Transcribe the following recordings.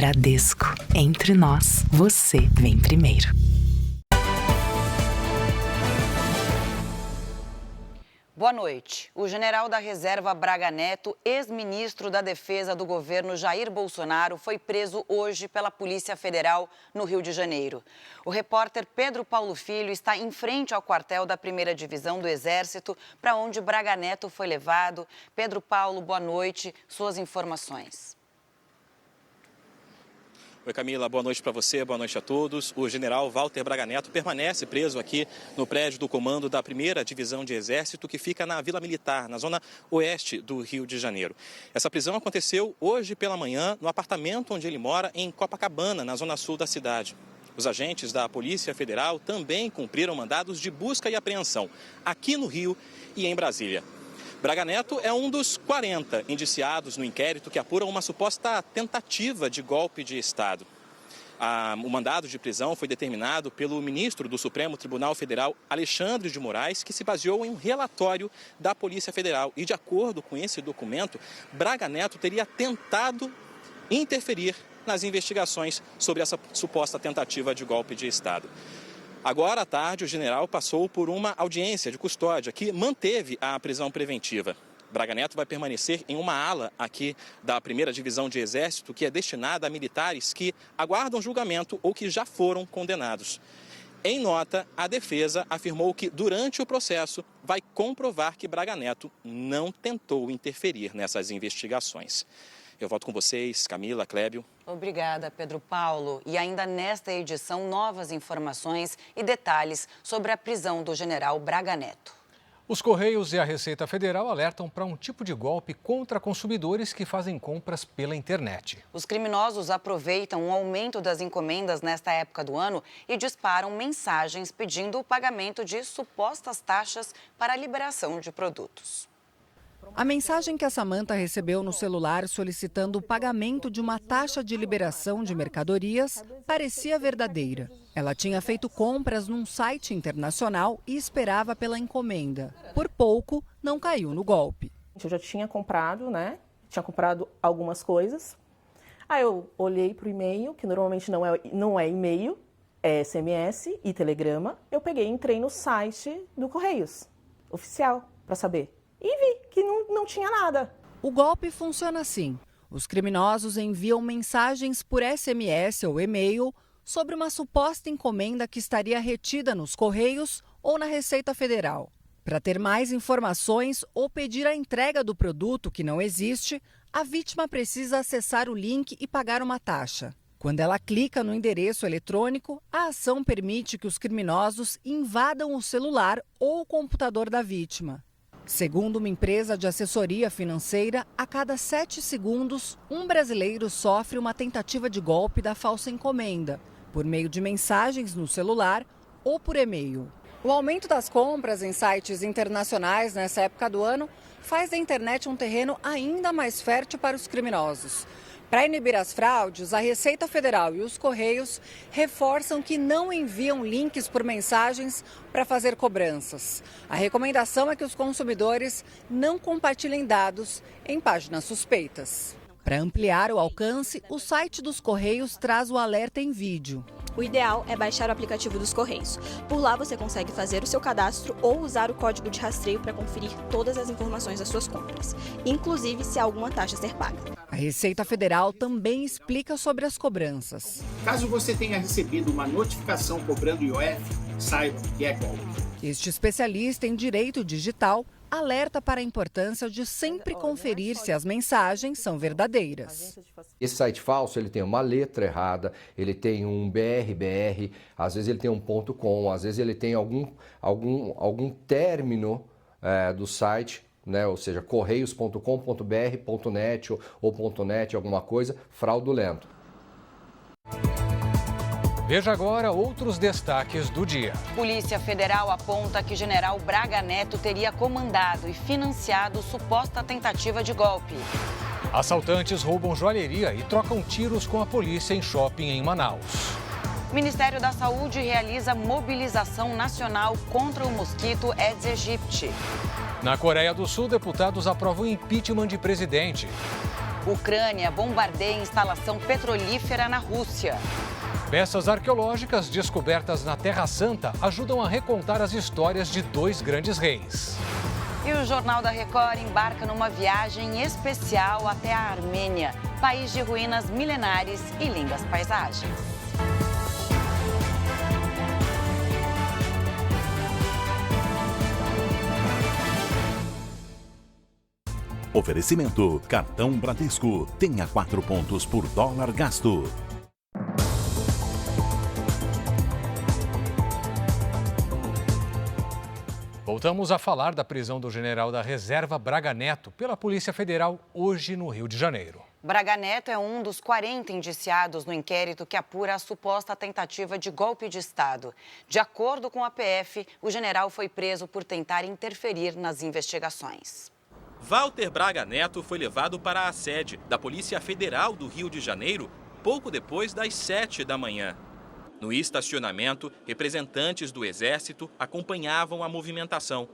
Bradesco. Entre nós, você vem primeiro. Boa noite. O general da reserva Braga Neto, ex-ministro da Defesa do governo Jair Bolsonaro, foi preso hoje pela Polícia Federal no Rio de Janeiro. O repórter Pedro Paulo Filho está em frente ao quartel da 1ª Divisão do Exército, para onde Braga Neto foi levado. Pedro Paulo, boa noite. Suas informações. Oi, Camila, boa noite para você, boa noite a todos. O general Walter Braga Neto permanece preso aqui no prédio do comando da 1ª Divisão de Exército, que fica na Vila Militar, na zona oeste do Rio de Janeiro. Essa prisão aconteceu hoje pela manhã no apartamento onde ele mora, em Copacabana, na zona sul da cidade. Os agentes da Polícia Federal também cumpriram mandados de busca e apreensão aqui no Rio e em Brasília. Braga Neto é um dos 40 indiciados no inquérito que apura uma suposta tentativa de golpe de Estado. O mandado de prisão foi determinado pelo ministro do Supremo Tribunal Federal, Alexandre de Moraes, que se baseou em um relatório da Polícia Federal. E, de acordo com esse documento, Braga Neto teria tentado interferir nas investigações sobre essa suposta tentativa de golpe de Estado. Agora à tarde, o general passou por uma audiência de custódia que manteve a prisão preventiva. Braga Neto vai permanecer em uma ala aqui da 1ª Divisão de Exército, que é destinada a militares que aguardam julgamento ou que já foram condenados. Em nota, a defesa afirmou que, durante o processo, vai comprovar que Braga Neto não tentou interferir nessas investigações. Eu volto com vocês, Camila, Clébio. Obrigada, Pedro Paulo. E ainda nesta edição, novas informações e detalhes sobre a prisão do general Braga Neto. Os Correios e a Receita Federal alertam para um tipo de golpe contra consumidores que fazem compras pela internet. Os criminosos aproveitam o aumento das encomendas nesta época do ano e disparam mensagens pedindo o pagamento de supostas taxas para a liberação de produtos. A mensagem que a Samanta recebeu no celular solicitando o pagamento de uma taxa de liberação de mercadorias parecia verdadeira. Ela tinha feito compras num site internacional e esperava pela encomenda. Por pouco, não caiu no golpe. Eu já tinha comprado, Tinha comprado algumas coisas. Aí eu olhei para o e-mail, que normalmente não é e-mail, é SMS e telegrama. Eu peguei e entrei no site do Correios, oficial, para saber. E vi que não tinha nada. O golpe funciona assim. Os criminosos enviam mensagens por SMS ou e-mail sobre uma suposta encomenda que estaria retida nos Correios ou na Receita Federal. Para ter mais informações ou pedir a entrega do produto que não existe, a vítima precisa acessar o link e pagar uma taxa. Quando ela clica no endereço eletrônico, a ação permite que os criminosos invadam o celular ou o computador da vítima. Segundo uma empresa de assessoria financeira, a cada 7 segundos, um brasileiro sofre uma tentativa de golpe da falsa encomenda, por meio de mensagens no celular ou por e-mail. O aumento das compras em sites internacionais nessa época do ano faz da internet um terreno ainda mais fértil para os criminosos. Para inibir as fraudes, a Receita Federal e os Correios reforçam que não enviam links por mensagens para fazer cobranças. A recomendação é que os consumidores não compartilhem dados em páginas suspeitas. Para ampliar o alcance, o site dos Correios traz o alerta em vídeo. O ideal é baixar o aplicativo dos Correios. Por lá você consegue fazer o seu cadastro ou usar o código de rastreio para conferir todas as informações das suas compras, inclusive se há alguma taxa a ser paga. A Receita Federal também explica sobre as cobranças. Caso você tenha recebido uma notificação cobrando IOF, saiba que é golpe. Este especialista em direito digital alerta para a importância de sempre conferir se as mensagens são verdadeiras. Esse site falso, ele tem uma letra errada, ele tem um BRBR, às vezes ele tem um .com, às vezes ele tem algum término do site, ou seja, correios.com.br, .net ou .net, alguma coisa, fraudulento. Veja agora outros destaques do dia. Polícia Federal aponta que general Braga Neto teria comandado e financiado suposta tentativa de golpe. Assaltantes roubam joalheria e trocam tiros com a polícia em shopping em Manaus. O Ministério da Saúde realiza mobilização nacional contra o mosquito Aedes aegypti. Na Coreia do Sul, deputados aprovam impeachment de presidente. Ucrânia bombardeia instalação petrolífera na Rússia. Peças arqueológicas descobertas na Terra Santa ajudam a recontar as histórias de dois grandes reis. E o Jornal da Record embarca numa viagem especial até a Armênia, país de ruínas milenares e lindas paisagens. Oferecimento: Cartão Bradesco. Tenha 4 pontos por dólar gasto. Voltamos a falar da prisão do general da Reserva Braga Neto pela Polícia Federal hoje no Rio de Janeiro. Braga Neto é um dos 40 indiciados no inquérito que apura a suposta tentativa de golpe de Estado. De acordo com a PF, o general foi preso por tentar interferir nas investigações. Walter Braga Neto foi levado para a sede da Polícia Federal do Rio de Janeiro pouco depois das 7 da manhã. No estacionamento, representantes do Exército acompanhavam a movimentação.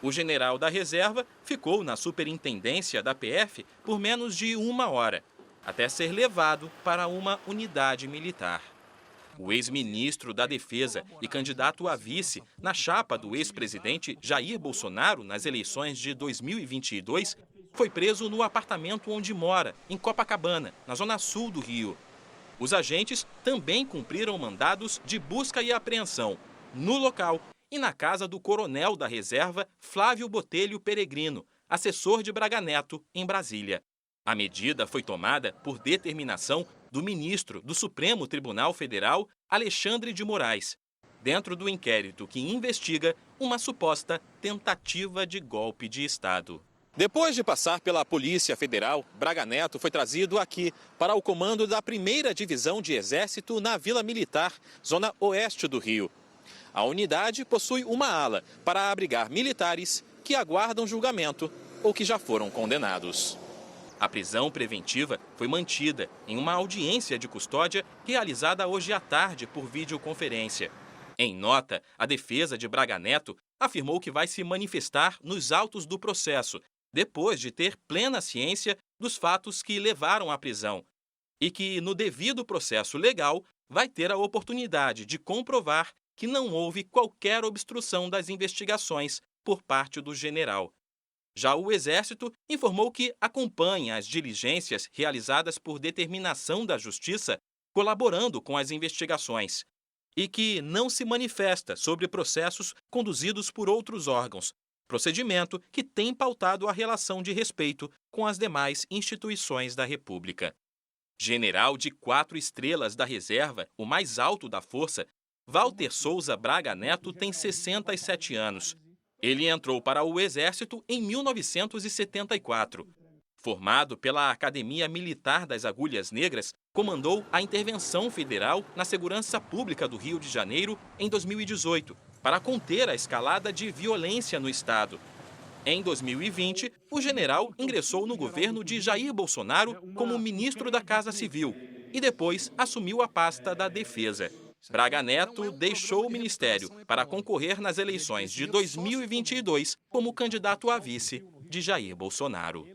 O general da reserva ficou na superintendência da PF por menos de 1 hora, até ser levado para uma unidade militar. O ex-ministro da Defesa e candidato a vice na chapa do ex-presidente Jair Bolsonaro nas eleições de 2022 foi preso no apartamento onde mora, em Copacabana, na zona sul do Rio. Os agentes também cumpriram mandados de busca e apreensão no local e na casa do coronel da reserva Flávio Botelho Peregrino, assessor de Braga Neto, em Brasília. A medida foi tomada por determinação do ministro do Supremo Tribunal Federal, Alexandre de Moraes, dentro do inquérito que investiga uma suposta tentativa de golpe de Estado. Depois de passar pela Polícia Federal, Braga Neto foi trazido aqui para o comando da 1ª Divisão de Exército na Vila Militar, zona oeste do Rio. A unidade possui uma ala para abrigar militares que aguardam julgamento ou que já foram condenados. A prisão preventiva foi mantida em uma audiência de custódia realizada hoje à tarde por videoconferência. Em nota, a defesa de Braga Neto afirmou que vai se manifestar nos autos do processo, depois de ter plena ciência dos fatos que levaram à prisão, e que, no devido processo legal, vai ter a oportunidade de comprovar que não houve qualquer obstrução das investigações por parte do general. Já o Exército informou que acompanha as diligências realizadas por determinação da Justiça, colaborando com as investigações, e que não se manifesta sobre processos conduzidos por outros órgãos, procedimento que tem pautado a relação de respeito com as demais instituições da República. General de 4 estrelas da reserva, o mais alto da força, Walter Souza Braga Neto tem 67 anos. Ele entrou para o Exército em 1974. Formado pela Academia Militar das Agulhas Negras, comandou a intervenção federal na segurança pública do Rio de Janeiro em 2018, para conter a escalada de violência no estado. Em 2020, o general ingressou no governo de Jair Bolsonaro como ministro da Casa Civil e depois assumiu a pasta da Defesa. Braga Neto deixou o ministério para concorrer nas eleições de 2022 como candidato a vice de Jair Bolsonaro.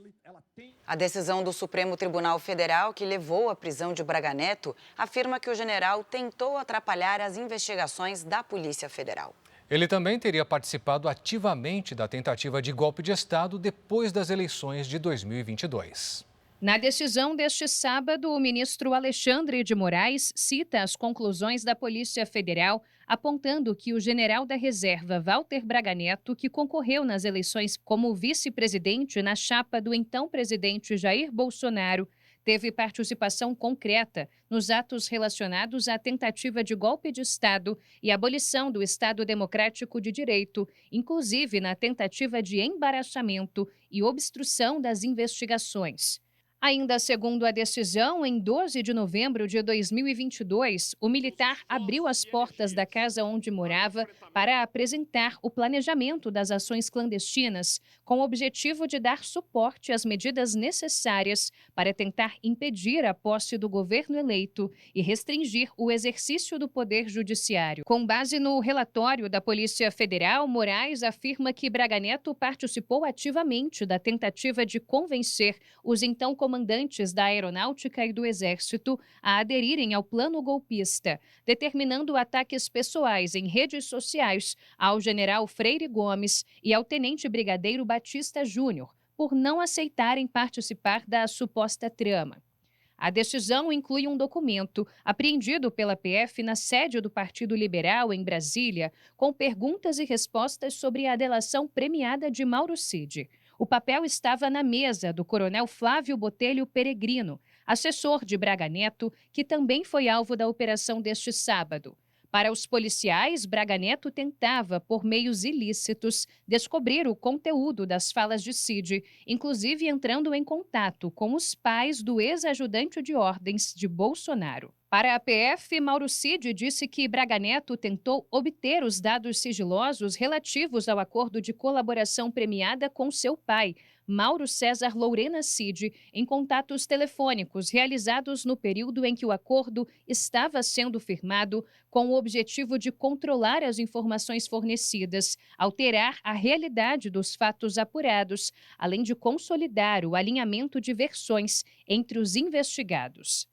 A decisão do Supremo Tribunal Federal, que levou à prisão de Braga Neto, afirma que o general tentou atrapalhar as investigações da Polícia Federal. Ele também teria participado ativamente da tentativa de golpe de Estado depois das eleições de 2022. Na decisão deste sábado, o ministro Alexandre de Moraes cita as conclusões da Polícia Federal, apontando que o general da reserva Walter Braga Neto, que concorreu nas eleições como vice-presidente na chapa do então presidente Jair Bolsonaro, teve participação concreta nos atos relacionados à tentativa de golpe de Estado e abolição do Estado Democrático de Direito, inclusive na tentativa de embaraçamento e obstrução das investigações. Ainda segundo a decisão, em 12 de novembro de 2022, o militar abriu as portas da casa onde morava para apresentar o planejamento das ações clandestinas, com o objetivo de dar suporte às medidas necessárias para tentar impedir a posse do governo eleito e restringir o exercício do poder judiciário. Com base no relatório da Polícia Federal, Moraes afirma que Braga Neto participou ativamente da tentativa de convencer os então comandantes comandantes da Aeronáutica e do Exército a aderirem ao plano golpista, determinando ataques pessoais em redes sociais ao general Freire Gomes e ao tenente brigadeiro Batista Júnior, por não aceitarem participar da suposta trama. A decisão inclui um documento apreendido pela PF na sede do Partido Liberal, em Brasília, com perguntas e respostas sobre a delação premiada de Mauro Cid. O papel estava na mesa do coronel Flávio Botelho Peregrino, assessor de Braga Neto, que também foi alvo da operação deste sábado. Para os policiais, Braga Neto tentava, por meios ilícitos, descobrir o conteúdo das falas de Cid, inclusive entrando em contato com os pais do ex-ajudante de ordens de Bolsonaro. Para a PF, Mauro Cid disse que Braga Neto tentou obter os dados sigilosos relativos ao acordo de colaboração premiada com seu pai, Mauro César Lourena Cid, em contatos telefônicos realizados no período em que o acordo estava sendo firmado, com o objetivo de controlar as informações fornecidas, alterar a realidade dos fatos apurados, além de consolidar o alinhamento de versões entre os investigados.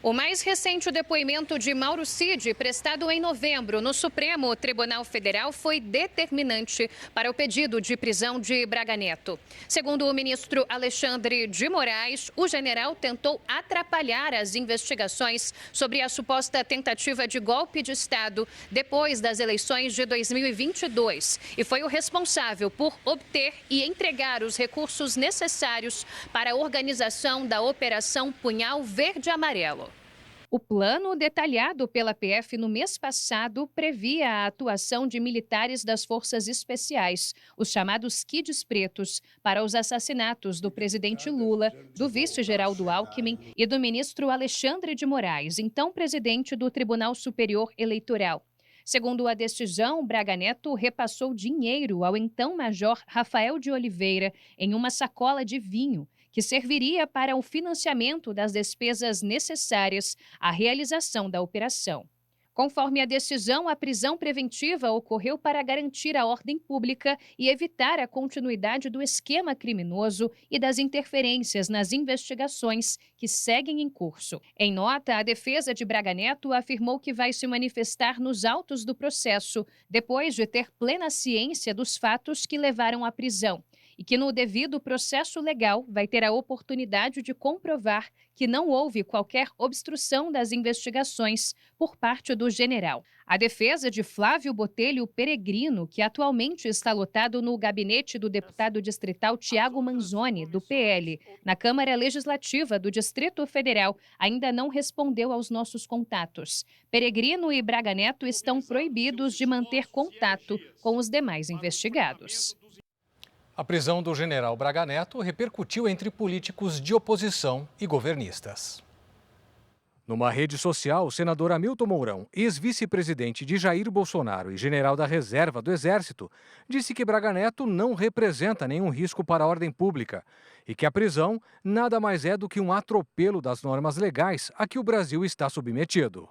O mais recente depoimento de Mauro Cid, prestado em novembro no Supremo Tribunal Federal, foi determinante para o pedido de prisão de Braga Neto. Segundo o ministro Alexandre de Moraes, o general tentou atrapalhar as investigações sobre a suposta tentativa de golpe de Estado depois das eleições de 2022 e foi o responsável por obter e entregar os recursos necessários para a organização da Operação Punhal Verde-Amarelo. O plano detalhado pela PF no mês passado previa a atuação de militares das Forças Especiais, os chamados Kids Pretos, para os assassinatos do presidente Lula, do vice-geraldo Alckmin e do ministro Alexandre de Moraes, então presidente do Tribunal Superior Eleitoral. Segundo a decisão, Braga Neto repassou dinheiro ao então major Rafael de Oliveira em uma sacola de vinho, que serviria para o financiamento das despesas necessárias à realização da operação. Conforme a decisão, a prisão preventiva ocorreu para garantir a ordem pública e evitar a continuidade do esquema criminoso e das interferências nas investigações que seguem em curso. Em nota, a defesa de Braga Neto afirmou que vai se manifestar nos autos do processo, depois de ter plena ciência dos fatos que levaram à prisão, e que no devido processo legal vai ter a oportunidade de comprovar que não houve qualquer obstrução das investigações por parte do general. A defesa de Flávio Botelho Peregrino, que atualmente está lotado no gabinete do deputado distrital Tiago Manzoni, do PL, na Câmara Legislativa do Distrito Federal, ainda não respondeu aos nossos contatos. Peregrino e Braga Neto estão proibidos de manter contato com os demais investigados. A prisão do general Braga Neto repercutiu entre políticos de oposição e governistas. Numa rede social, o senador Hamilton Mourão, ex-vice-presidente de Jair Bolsonaro e general da reserva do Exército, disse que Braga Neto não representa nenhum risco para a ordem pública e que a prisão nada mais é do que um atropelo das normas legais a que o Brasil está submetido.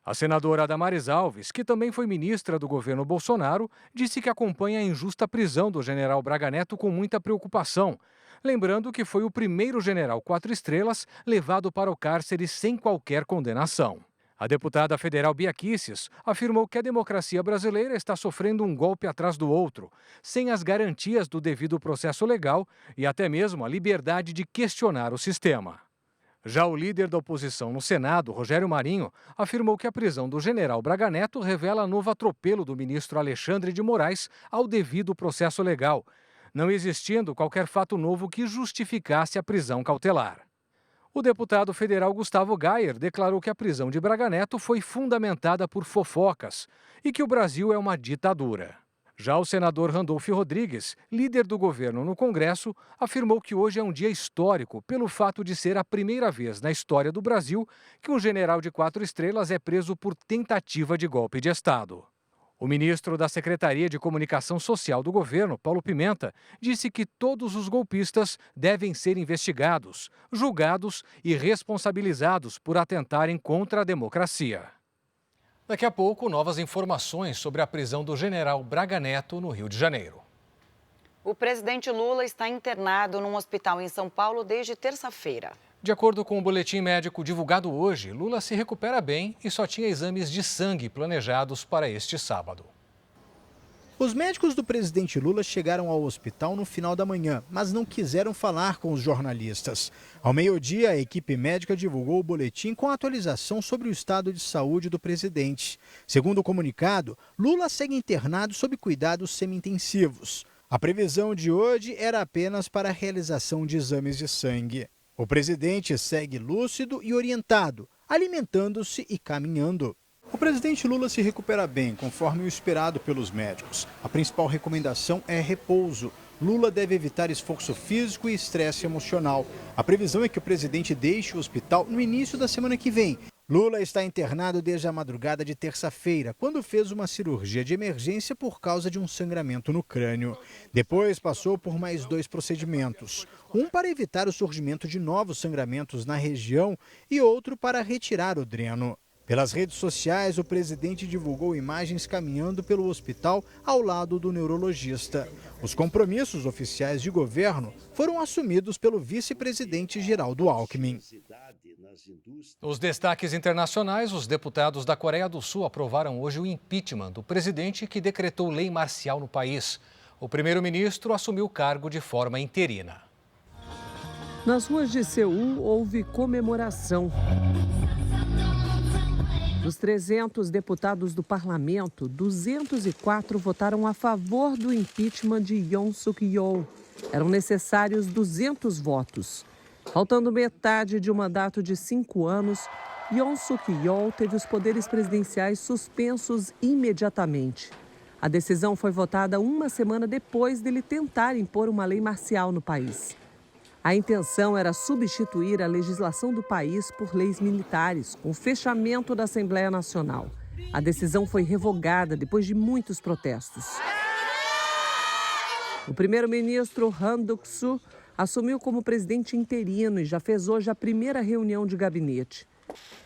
A senadora Damares Alves, que também foi ministra do governo Bolsonaro, disse que acompanha a injusta prisão do general Braga Neto com muita preocupação, lembrando que foi o primeiro general 4 estrelas levado para o cárcere sem qualquer condenação. A deputada federal Bia Kicis afirmou que a democracia brasileira está sofrendo um golpe atrás do outro, sem as garantias do devido processo legal e até mesmo a liberdade de questionar o sistema. Já o líder da oposição no Senado, Rogério Marinho, afirmou que a prisão do general Braga Neto revela novo atropelo do ministro Alexandre de Moraes ao devido processo legal, não existindo qualquer fato novo que justificasse a prisão cautelar. O deputado federal Gustavo Gayer declarou que a prisão de Braga Neto foi fundamentada por fofocas e que o Brasil é uma ditadura. Já o senador Randolph Rodrigues, líder do governo no Congresso, afirmou que hoje é um dia histórico pelo fato de ser a primeira vez na história do Brasil que um general de 4 estrelas é preso por tentativa de golpe de Estado. O ministro da Secretaria de Comunicação Social do governo, Paulo Pimenta, disse que todos os golpistas devem ser investigados, julgados e responsabilizados por atentarem contra a democracia. Daqui a pouco, novas informações sobre a prisão do general Braga Neto no Rio de Janeiro. O presidente Lula está internado num hospital em São Paulo desde terça-feira. De acordo com o boletim médico divulgado hoje, Lula se recupera bem e só tinha exames de sangue planejados para este sábado. Os médicos do presidente Lula chegaram ao hospital no final da manhã, mas não quiseram falar com os jornalistas. Ao meio-dia, a equipe médica divulgou o boletim com atualização sobre o estado de saúde do presidente. Segundo o comunicado, Lula segue internado sob cuidados semi-intensivos. A previsão de hoje era apenas para a realização de exames de sangue. O presidente segue lúcido e orientado, alimentando-se e caminhando. O presidente Lula se recupera bem, conforme o esperado pelos médicos. A principal recomendação é repouso. Lula deve evitar esforço físico e estresse emocional. A previsão é que o presidente deixe o hospital no início da semana que vem. Lula está internado desde a madrugada de terça-feira, quando fez uma cirurgia de emergência por causa de um sangramento no crânio. Depois passou por mais 2 procedimentos. Um para evitar o surgimento de novos sangramentos na região e outro para retirar o dreno. Pelas redes sociais, o presidente divulgou imagens caminhando pelo hospital ao lado do neurologista. Os compromissos oficiais de governo foram assumidos pelo vice-presidente Geraldo Alckmin. Nos destaques internacionais, os deputados da Coreia do Sul aprovaram hoje o impeachment do presidente que decretou lei marcial no país. O primeiro-ministro assumiu o cargo de forma interina. Nas ruas de Seul, houve comemoração. Dos 300 deputados do parlamento, 204 votaram a favor do impeachment de Yoon Suk-yeol. Eram necessários 200 votos. Faltando metade de um mandato de 5 anos, Yoon Suk-yeol teve os poderes presidenciais suspensos imediatamente. A decisão foi votada uma semana depois dele tentar impor uma lei marcial no país. A intenção era substituir a legislação do país por leis militares, com o fechamento da Assembleia Nacional. A decisão foi revogada depois de muitos protestos. O primeiro-ministro Han Duck-soo assumiu como presidente interino e já fez hoje a primeira reunião de gabinete.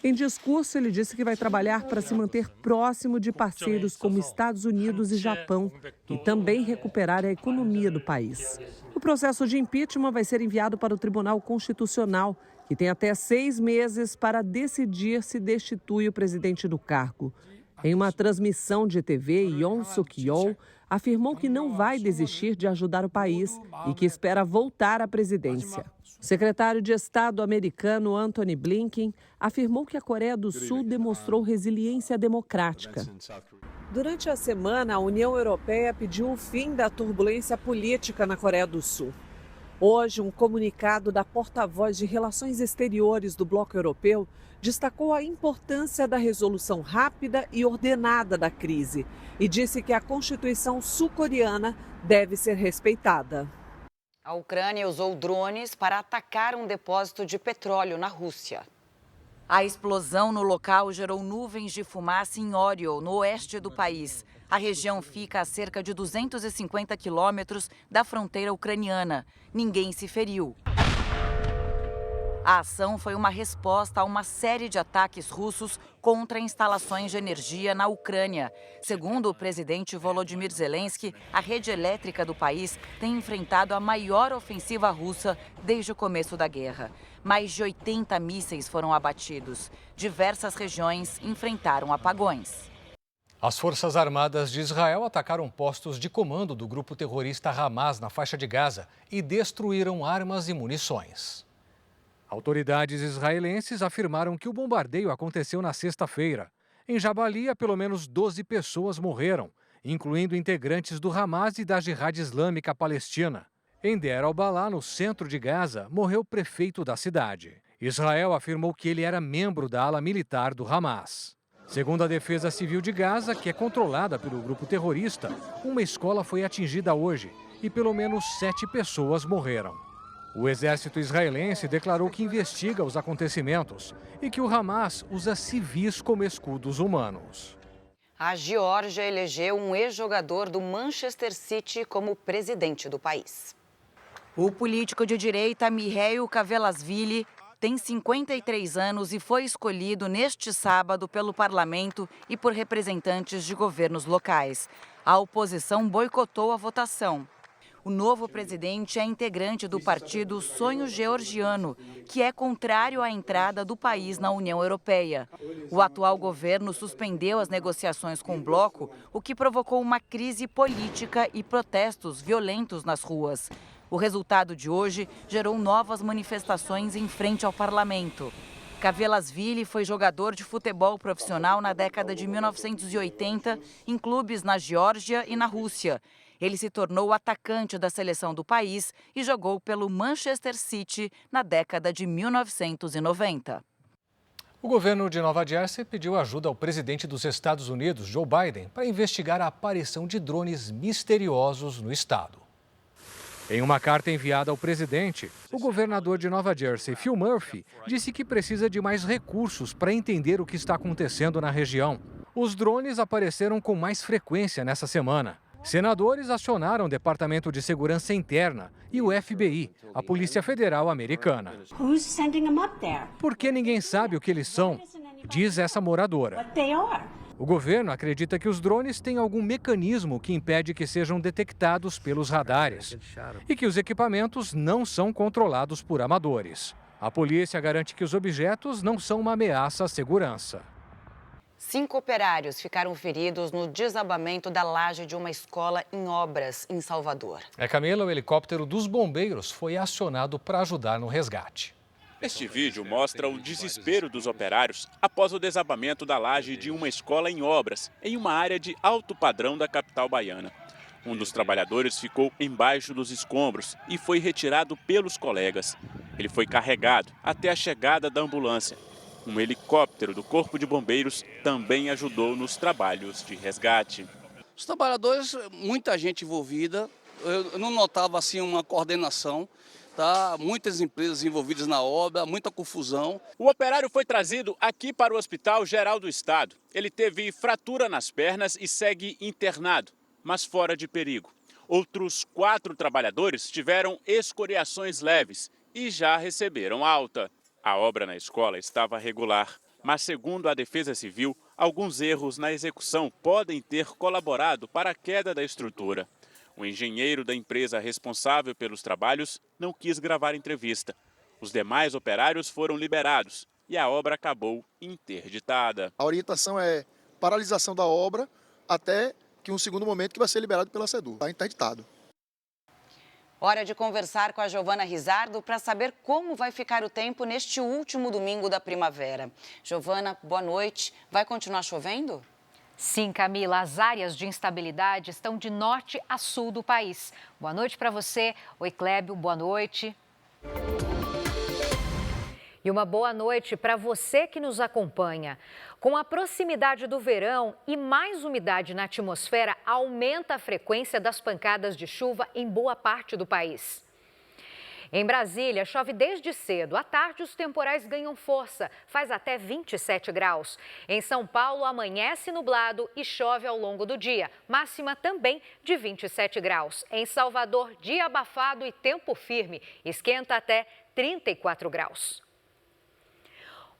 Em discurso, ele disse que vai trabalhar para se manter próximo de parceiros como Estados Unidos e Japão e também recuperar a economia do país. O processo de impeachment vai ser enviado para o Tribunal Constitucional, que tem até 6 meses para decidir se destitui o presidente do cargo. Em uma transmissão de TV, Yoon Suk-yeol afirmou que não vai desistir de ajudar o país e que espera voltar à presidência. O secretário de Estado americano Antony Blinken afirmou que a Coreia do Sul demonstrou resiliência democrática. Durante a semana, a União Europeia pediu o fim da turbulência política na Coreia do Sul. Hoje, um comunicado da porta-voz de Relações Exteriores do Bloco Europeu destacou a importância da resolução rápida e ordenada da crise e disse que a Constituição sul-coreana deve ser respeitada. A Ucrânia usou drones para atacar um depósito de petróleo na Rússia. A explosão no local gerou nuvens de fumaça em Oriol, no oeste do país. A região fica a cerca de 250 quilômetros da fronteira ucraniana. Ninguém se feriu. A ação foi uma resposta a uma série de ataques russos contra instalações de energia na Ucrânia. Segundo o presidente Volodymyr Zelensky, a rede elétrica do país tem enfrentado a maior ofensiva russa desde o começo da guerra. Mais de 80 mísseis foram abatidos. Diversas regiões enfrentaram apagões. As Forças Armadas de Israel atacaram postos de comando do grupo terrorista Hamas na faixa de Gaza e destruíram armas e munições. Autoridades israelenses afirmaram que o bombardeio aconteceu na sexta-feira. Em Jabalia, pelo menos 12 pessoas morreram, incluindo integrantes do Hamas e da Jihad Islâmica Palestina. Em Deir al-Balá, no centro de Gaza, morreu o prefeito da cidade. Israel afirmou que ele era membro da ala militar do Hamas. Segundo a Defesa Civil de Gaza, que é controlada pelo grupo terrorista, uma escola foi atingida hoje e pelo menos 7 pessoas morreram. O exército israelense declarou que investiga os acontecimentos e que o Hamas usa civis como escudos humanos. A Geórgia elegeu um ex-jogador do Manchester City como presidente do país. O político de direita Mihail Kvelasvili tem 53 anos e foi escolhido neste sábado pelo parlamento e por representantes de governos locais. A oposição boicotou a votação. O novo presidente é integrante do partido Sonho Georgiano, que é contrário à entrada do país na União Europeia. O atual governo suspendeu as negociações com o bloco, o que provocou uma crise política e protestos violentos nas ruas. O resultado de hoje gerou novas manifestações em frente ao parlamento. Kavelasvili foi jogador de futebol profissional na década de 1980 em clubes na Geórgia e na Rússia. Ele se tornou atacante da seleção do país e jogou pelo Manchester City na década de 1990. O governo de Nova Jersey pediu ajuda ao presidente dos Estados Unidos, Joe Biden, para investigar a aparição de drones misteriosos no estado. Em uma carta enviada ao presidente, o governador de Nova Jersey, Phil Murphy, disse que precisa de mais recursos para entender o que está acontecendo na região. Os drones apareceram com mais frequência nessa semana. Senadores acionaram o Departamento de Segurança Interna e o FBI, a Polícia Federal Americana. Porque ninguém sabe o que eles são, diz essa moradora. O governo acredita que os drones têm algum mecanismo que impede que sejam detectados pelos radares e que os equipamentos não são controlados por amadores. A polícia garante que os objetos não são uma ameaça à segurança. 5 operários ficaram feridos no desabamento da laje de uma escola em obras em Salvador. Camila, o helicóptero dos bombeiros foi acionado para ajudar no resgate. Este vídeo mostra o desespero dos operários após o desabamento da laje de uma escola em obras, em uma área de alto padrão da capital baiana. Um dos trabalhadores ficou embaixo dos escombros e foi retirado pelos colegas. Ele foi carregado até a chegada da ambulância. Um helicóptero do Corpo de Bombeiros também ajudou nos trabalhos de resgate. Os trabalhadores, muita gente envolvida, eu não notava assim uma coordenação. Tá? Muitas empresas envolvidas na obra, muita confusão. O operário foi trazido aqui para o Hospital Geral do Estado. Ele teve fratura nas pernas e segue internado, mas fora de perigo. Outros 4 trabalhadores tiveram escoriações leves e já receberam alta. A obra na escola estava regular, mas segundo a Defesa Civil, alguns erros na execução podem ter colaborado para a queda da estrutura. O engenheiro da empresa responsável pelos trabalhos não quis gravar entrevista. Os demais operários foram liberados e a obra acabou interditada. A orientação é paralisação da obra até que um segundo momento que vai ser liberado pela SEDUR. Está interditado. Hora de conversar com a Giovana Rizardo para saber como vai ficar o tempo neste último domingo da primavera. Giovana, boa noite. Vai continuar chovendo? Sim, Camila, as áreas de instabilidade estão de norte a sul do país. Boa noite para você. Oi, Clébio, boa noite. E uma boa noite para você que nos acompanha. Com a proximidade do verão e mais umidade na atmosfera, aumenta a frequência das pancadas de chuva em boa parte do país. Em Brasília, chove desde cedo. À tarde, os temporais ganham força, faz até 27 graus. Em São Paulo, amanhece nublado e chove ao longo do dia, máxima também de 27 graus. Em Salvador, dia abafado e tempo firme, esquenta até 34 graus.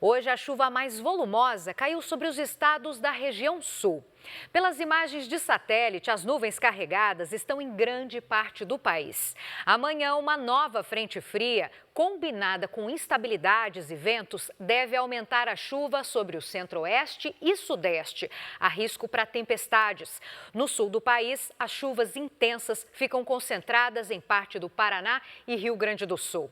Hoje, a chuva mais volumosa caiu sobre os estados da região sul. Pelas imagens de satélite, as nuvens carregadas estão em grande parte do país. Amanhã, uma nova frente fria, combinada com instabilidades e ventos, deve aumentar a chuva sobre o centro-oeste e sudeste. Há risco para tempestades. No sul do país, as chuvas intensas ficam concentradas em parte do Paraná e Rio Grande do Sul.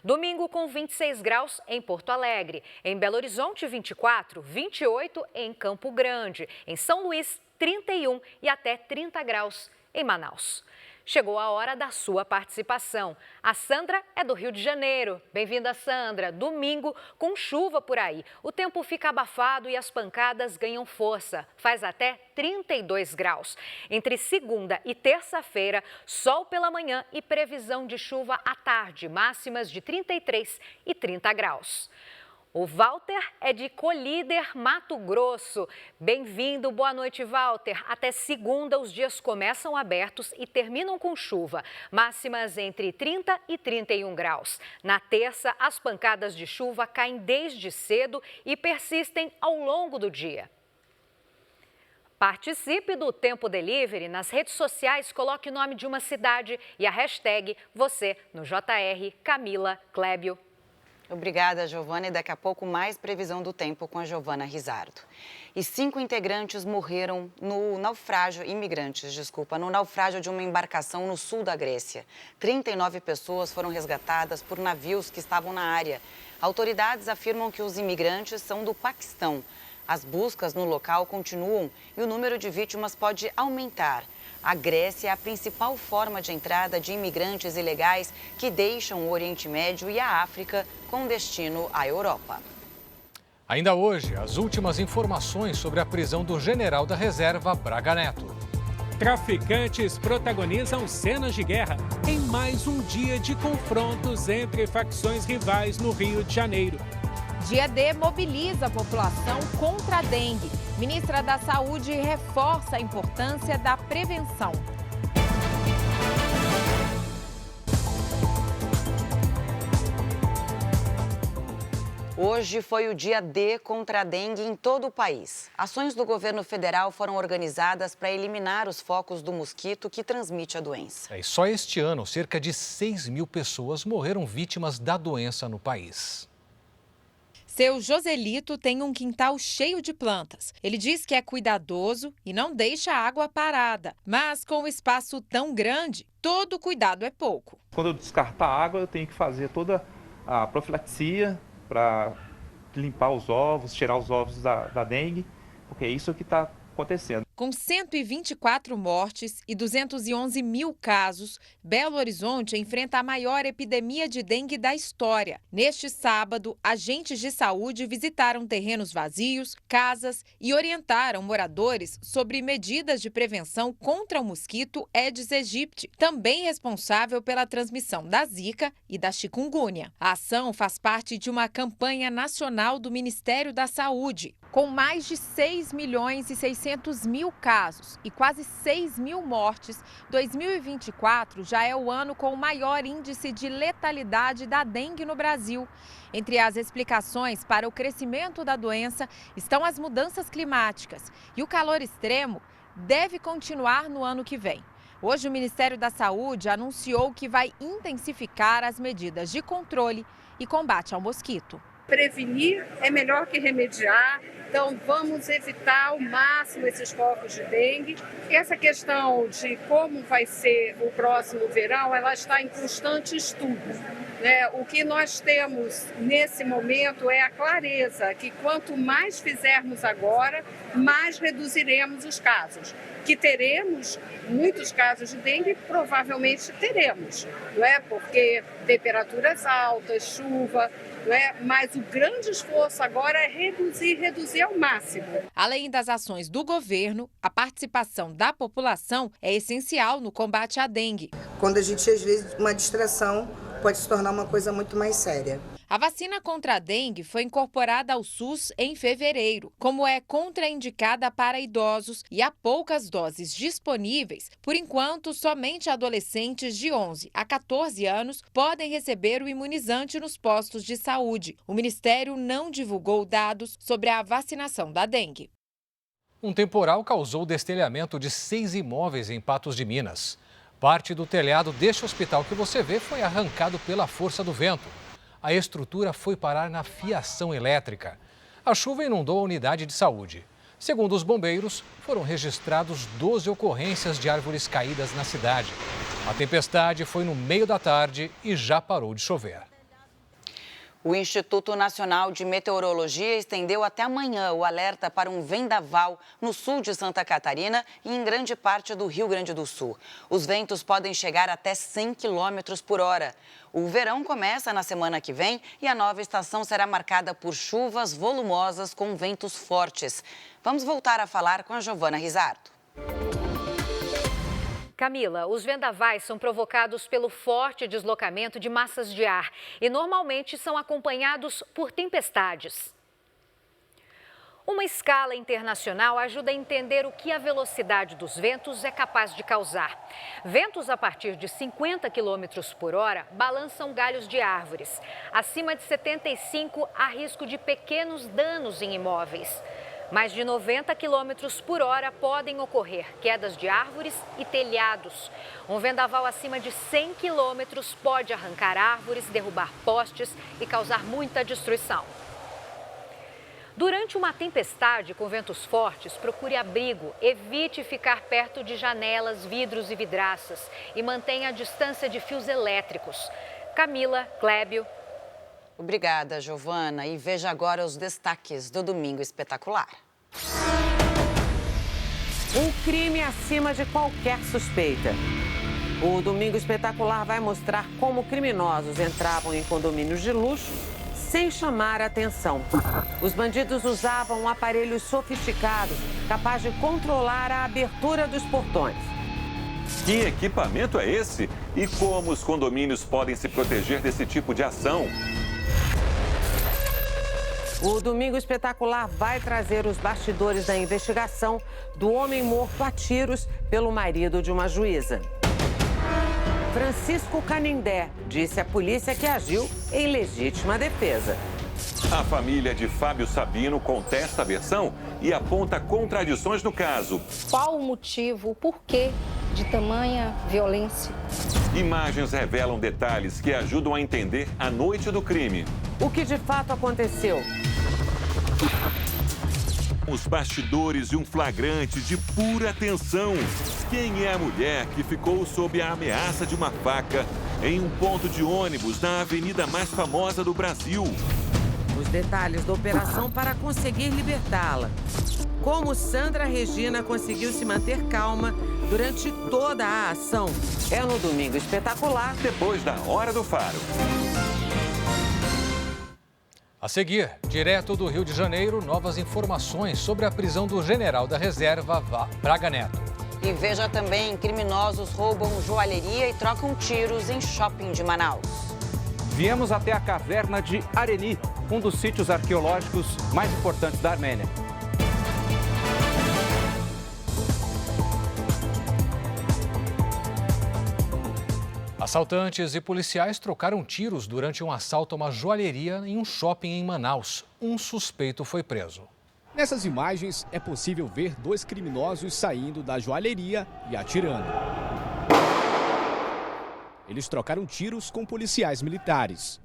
Domingo com 26 graus em Porto Alegre, em Belo Horizonte 24, 28 em Campo Grande, em São Luís 31 e até 30 graus em Manaus. Chegou a hora da sua participação. A Sandra é do Rio de Janeiro. Bem-vinda, Sandra. Domingo com chuva por aí. O tempo fica abafado e as pancadas ganham força. Faz até 32 graus. Entre segunda e terça-feira, sol pela manhã e previsão de chuva à tarde. Máximas de 33 e 30 graus. O Walter é de Colíder, Mato Grosso. Bem-vindo, boa noite, Walter. Até segunda, os dias começam abertos e terminam com chuva. Máximas entre 30 e 31 graus. Na terça, as pancadas de chuva caem desde cedo e persistem ao longo do dia. Participe do Tempo Delivery nas redes sociais, coloque o nome de uma cidade e a hashtag você no JR Camila Clébio. Obrigada, Giovana. E daqui a pouco mais previsão do tempo com a Giovana Rizardo. E 5 integrantes morreram no naufrágio de uma embarcação no sul da Grécia. 39 pessoas foram resgatadas por navios que estavam na área. Autoridades afirmam que os imigrantes são do Paquistão. As buscas no local continuam e o número de vítimas pode aumentar. A Grécia é a principal forma de entrada de imigrantes ilegais que deixam o Oriente Médio e a África com destino à Europa. Ainda hoje, as últimas informações sobre a prisão do general da reserva Braga Neto. Traficantes protagonizam cenas de guerra em mais um dia de confrontos entre facções rivais no Rio de Janeiro. Dia D mobiliza a população contra a dengue. Ministra da Saúde reforça a importância da prevenção. Hoje foi o dia D contra a dengue em todo o país. Ações do governo federal foram organizadas para eliminar os focos do mosquito que transmite a doença. E só este ano, cerca de 6.000 pessoas morreram vítimas da doença no país. Seu Joselito tem um quintal cheio de plantas. Ele diz que é cuidadoso e não deixa a água parada. Mas com um espaço tão grande, todo cuidado é pouco. Quando eu descartar a água, eu tenho que fazer toda a profilaxia para limpar os ovos, tirar os ovos da dengue, porque é isso que está acontecendo. Com 124 mortes e 211 mil casos, Belo Horizonte enfrenta a maior epidemia de dengue da história. Neste sábado, agentes de saúde visitaram terrenos vazios, casas e orientaram moradores sobre medidas de prevenção contra o mosquito Aedes aegypti, também responsável pela transmissão da Zika e da chikungunya. A ação faz parte de uma campanha nacional do Ministério da Saúde. Com mais de 6.600.000 casos e quase 6.000 mortes, 2024 já é o ano com o maior índice de letalidade da dengue no Brasil. Entre as explicações para o crescimento da doença estão as mudanças climáticas e o calor extremo deve continuar no ano que vem. Hoje, o Ministério da Saúde anunciou que vai intensificar as medidas de controle e combate ao mosquito. Prevenir é melhor que remediar, então vamos evitar ao máximo esses focos de dengue. E essa questão de como vai ser o próximo verão, ela está em constante estudo, né? O que nós temos nesse momento é a clareza que quanto mais fizermos agora, mais reduziremos os casos. Que teremos muitos casos de dengue, provavelmente teremos, não é? Porque temperaturas altas, chuva, não é? Mas o grande esforço agora é reduzir ao máximo. Além das ações do governo, a participação da população é essencial no combate à dengue. Quando a gente, às vezes, uma distração pode se tornar uma coisa muito mais séria. A vacina contra a dengue foi incorporada ao SUS em fevereiro. Como é contraindicada para idosos e há poucas doses disponíveis, por enquanto, somente adolescentes de 11 a 14 anos podem receber o imunizante nos postos de saúde. O Ministério não divulgou dados sobre a vacinação da dengue. Um temporal causou o destelhamento de 6 imóveis em Patos de Minas. Parte do telhado deste hospital que você vê foi arrancado pela força do vento. A estrutura foi parar na fiação elétrica. A chuva inundou a unidade de saúde. Segundo os bombeiros, foram registrados 12 ocorrências de árvores caídas na cidade. A tempestade foi no meio da tarde e já parou de chover. O Instituto Nacional de Meteorologia estendeu até amanhã o alerta para um vendaval no sul de Santa Catarina e em grande parte do Rio Grande do Sul. Os ventos podem chegar até 100 km por hora. O verão começa na semana que vem e a nova estação será marcada por chuvas volumosas com ventos fortes. Vamos voltar a falar com a Giovana Rizardo. Camila, os vendavais são provocados pelo forte deslocamento de massas de ar e normalmente são acompanhados por tempestades. Uma escala internacional ajuda a entender o que a velocidade dos ventos é capaz de causar. Ventos a partir de 50 km por hora balançam galhos de árvores. Acima de 75, há risco de pequenos danos em imóveis. Mais de 90 quilômetros por hora podem ocorrer quedas de árvores e telhados. Um vendaval acima de 100 quilômetros pode arrancar árvores, derrubar postes e causar muita destruição. Durante uma tempestade com ventos fortes, procure abrigo, evite ficar perto de janelas, vidros e vidraças e mantenha a distância de fios elétricos. Camila, Clébio. Obrigada, Giovana. E veja agora os destaques do Domingo Espetacular. Um crime acima de qualquer suspeita. O Domingo Espetacular vai mostrar como criminosos entravam em condomínios de luxo sem chamar a atenção. Os bandidos usavam aparelhos sofisticados capazes de controlar a abertura dos portões. Que equipamento é esse? E como os condomínios podem se proteger desse tipo de ação? O Domingo Espetacular vai trazer os bastidores da investigação do homem morto a tiros pelo marido de uma juíza. Francisco Canindé disse à polícia que agiu em legítima defesa. A família de Fábio Sabino contesta a versão e aponta contradições no caso. Qual o motivo, o porquê de tamanha violência? Imagens revelam detalhes que ajudam a entender a noite do crime. O que de fato aconteceu? Os bastidores de um flagrante de pura tensão. Quem é a mulher que ficou sob a ameaça de uma faca em um ponto de ônibus na avenida mais famosa do Brasil? Os detalhes da operação para conseguir libertá-la. Como Sandra Regina conseguiu se manter calma durante toda a ação. É no Domingo Espetacular, depois da Hora do Faro. A seguir, direto do Rio de Janeiro, novas informações sobre a prisão do general da reserva, Braga Neto. E veja também, criminosos roubam joalheria e trocam tiros em shopping de Manaus. Viemos até a caverna de Areni, um dos sítios arqueológicos mais importantes da Armênia. Assaltantes e policiais trocaram tiros durante um assalto a uma joalheria em um shopping em Manaus. Um suspeito foi preso. Nessas imagens, é possível ver dois criminosos saindo da joalheria e atirando. Eles trocaram tiros com policiais militares.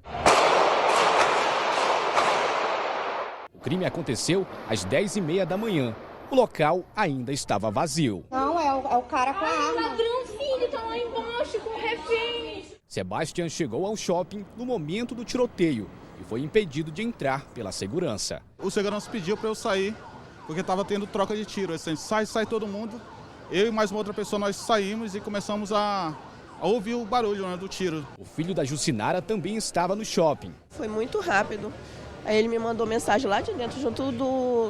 O crime aconteceu às 10h30 da manhã. O local ainda estava vazio. Não, é o cara com a arma. Ladrão, filho, tá lá embaixo com reféns. Sebastian chegou ao shopping no momento do tiroteio e foi impedido de entrar pela segurança. O segurança pediu para eu sair, porque estava tendo troca de tiro. Assim, sai todo mundo. Eu e mais uma outra pessoa, nós saímos e começamos a ouvir o barulho, né, do tiro. O filho da Jucinara também estava no shopping. Foi muito rápido. Aí ele me mandou mensagem lá de dentro, junto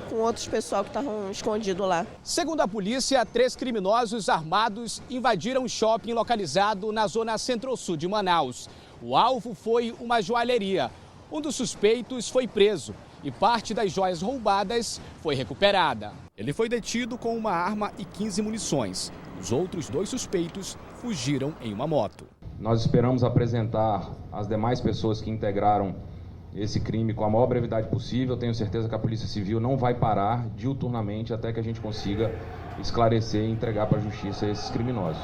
com outros pessoal que estavam escondidos lá. Segundo a polícia, 3 criminosos armados invadiram um shopping localizado na zona centro-sul de Manaus. O alvo foi uma joalheria. Um dos suspeitos foi preso e parte das joias roubadas foi recuperada. Ele foi detido com uma arma e 15 munições. Os outros 2 suspeitos fugiram em uma moto. Nós esperamos apresentar as demais pessoas que integraram esse crime com a maior brevidade possível. Tenho certeza que a Polícia Civil não vai parar diuturnamente até que a gente consiga esclarecer e entregar para a justiça esses criminosos.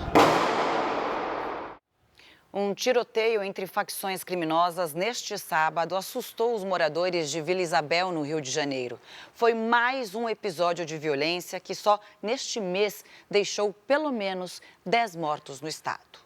Um tiroteio entre facções criminosas neste sábado assustou os moradores de Vila Isabel, no Rio de Janeiro. Foi mais um episódio de violência que só neste mês deixou pelo menos 10 mortos no estado.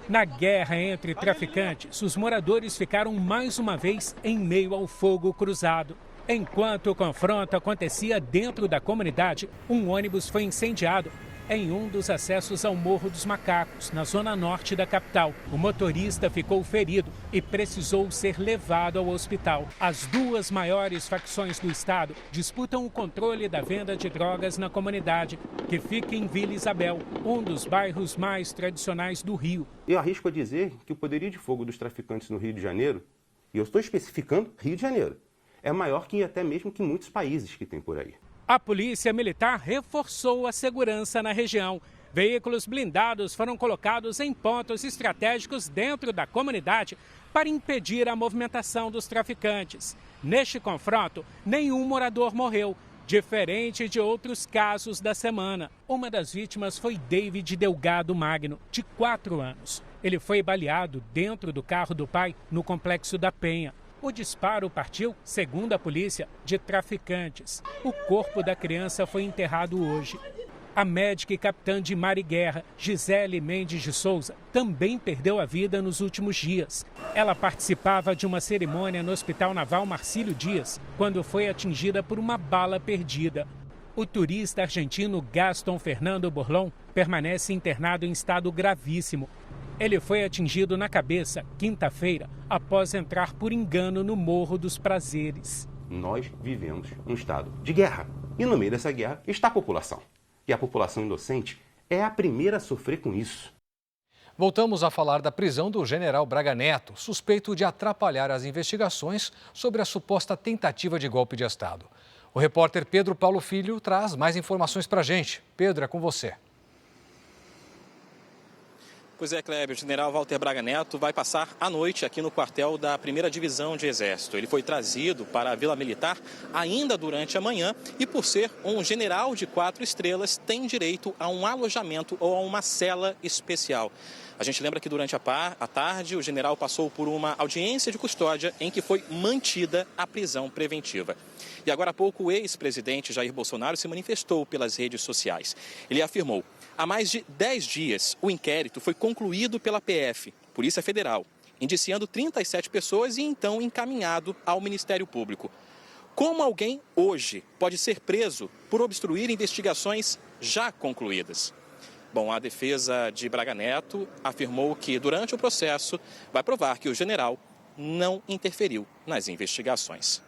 Na guerra entre traficantes, os moradores ficaram mais uma vez em meio ao fogo cruzado. Enquanto o confronto acontecia dentro da comunidade, um ônibus foi incendiado em um dos acessos ao Morro dos Macacos, na zona norte da capital. O motorista ficou ferido e precisou ser levado ao hospital. As 2 maiores facções do estado disputam o controle da venda de drogas na comunidade, que fica em Vila Isabel, um dos bairros mais tradicionais do Rio. Eu arrisco a dizer que o poderio de fogo dos traficantes no Rio de Janeiro, e eu estou especificando Rio de Janeiro, é maior que até mesmo que muitos países que tem por aí. A polícia militar reforçou a segurança na região. Veículos blindados foram colocados em pontos estratégicos dentro da comunidade para impedir a movimentação dos traficantes. Neste confronto, nenhum morador morreu, diferente de outros casos da semana. Uma das vítimas foi David Delgado Magno, de 4 anos. Ele foi baleado dentro do carro do pai no Complexo da Penha. O disparo partiu, segundo a polícia, de traficantes. O corpo da criança foi enterrado hoje. A médica e capitã de mar e guerra, Gisele Mendes de Souza, também perdeu a vida nos últimos dias. Ela participava de uma cerimônia no Hospital Naval Marcílio Dias, quando foi atingida por uma bala perdida. O turista argentino Gaston Fernando Borlon permanece internado em estado gravíssimo. Ele foi atingido na cabeça, quinta-feira, após entrar por engano no Morro dos Prazeres. Nós vivemos um estado de guerra. E no meio dessa guerra está a população. E a população inocente é a primeira a sofrer com isso. Voltamos a falar da prisão do general Braga Neto, suspeito de atrapalhar as investigações sobre a suposta tentativa de golpe de Estado. O repórter Pedro Paulo Filho traz mais informações para a gente. Pedro, é com você. Pois é, Cléber, o general Walter Braga Neto vai passar a noite aqui no quartel da 1ª Divisão de Exército. Ele foi trazido para a Vila Militar ainda durante a manhã e, por ser um general de 4 estrelas, tem direito a um alojamento ou a uma cela especial. A gente lembra que durante a tarde o general passou por uma audiência de custódia em que foi mantida a prisão preventiva. E agora há pouco o ex-presidente Jair Bolsonaro se manifestou pelas redes sociais. Ele afirmou: há mais de 10 dias, o inquérito foi concluído pela PF, Polícia Federal, indiciando 37 pessoas e então encaminhado ao Ministério Público. Como alguém hoje pode ser preso por obstruir investigações já concluídas? Bom, a defesa de Braga Neto afirmou que durante o processo vai provar que o general não interferiu nas investigações.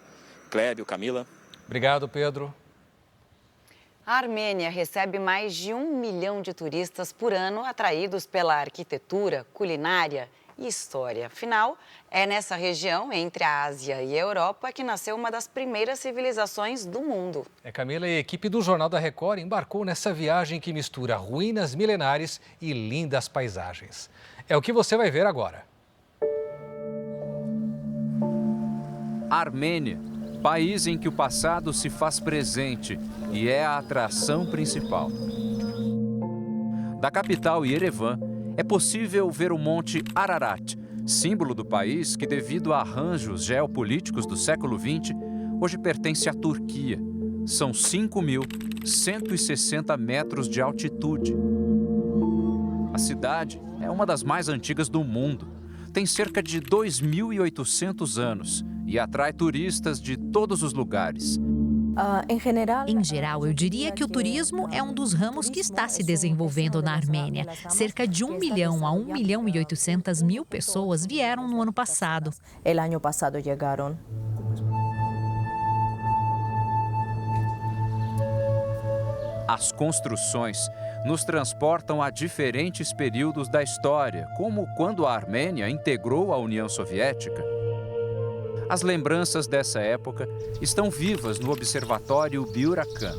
Clébio, Camila. Obrigado, Pedro. A Armênia recebe mais de 1 milhão de turistas por ano atraídos pela arquitetura, culinária e história. Afinal, é nessa região, entre a Ásia e a Europa, que nasceu uma das primeiras civilizações do mundo. Camila, e a equipe do Jornal da Record embarcou nessa viagem que mistura ruínas milenares e lindas paisagens. É o que você vai ver agora. Armênia, país em que o passado se faz presente e é a atração principal. Da capital, Yerevan, é possível ver o Monte Ararat, símbolo do país que, devido a arranjos geopolíticos do século XX, hoje pertence à Turquia. São 5.160 metros de altitude. A cidade é uma das mais antigas do mundo. Tem cerca de 2.800 anos e atrai turistas de todos os lugares. Em geral, eu diria que o turismo é um dos ramos que está se desenvolvendo na Armênia. Cerca de 1 milhão a 1.800.000 pessoas vieram no ano passado. As construções nos transportam a diferentes períodos da história, como quando a Armênia integrou a União Soviética. As lembranças dessa época estão vivas no Observatório Biurakan.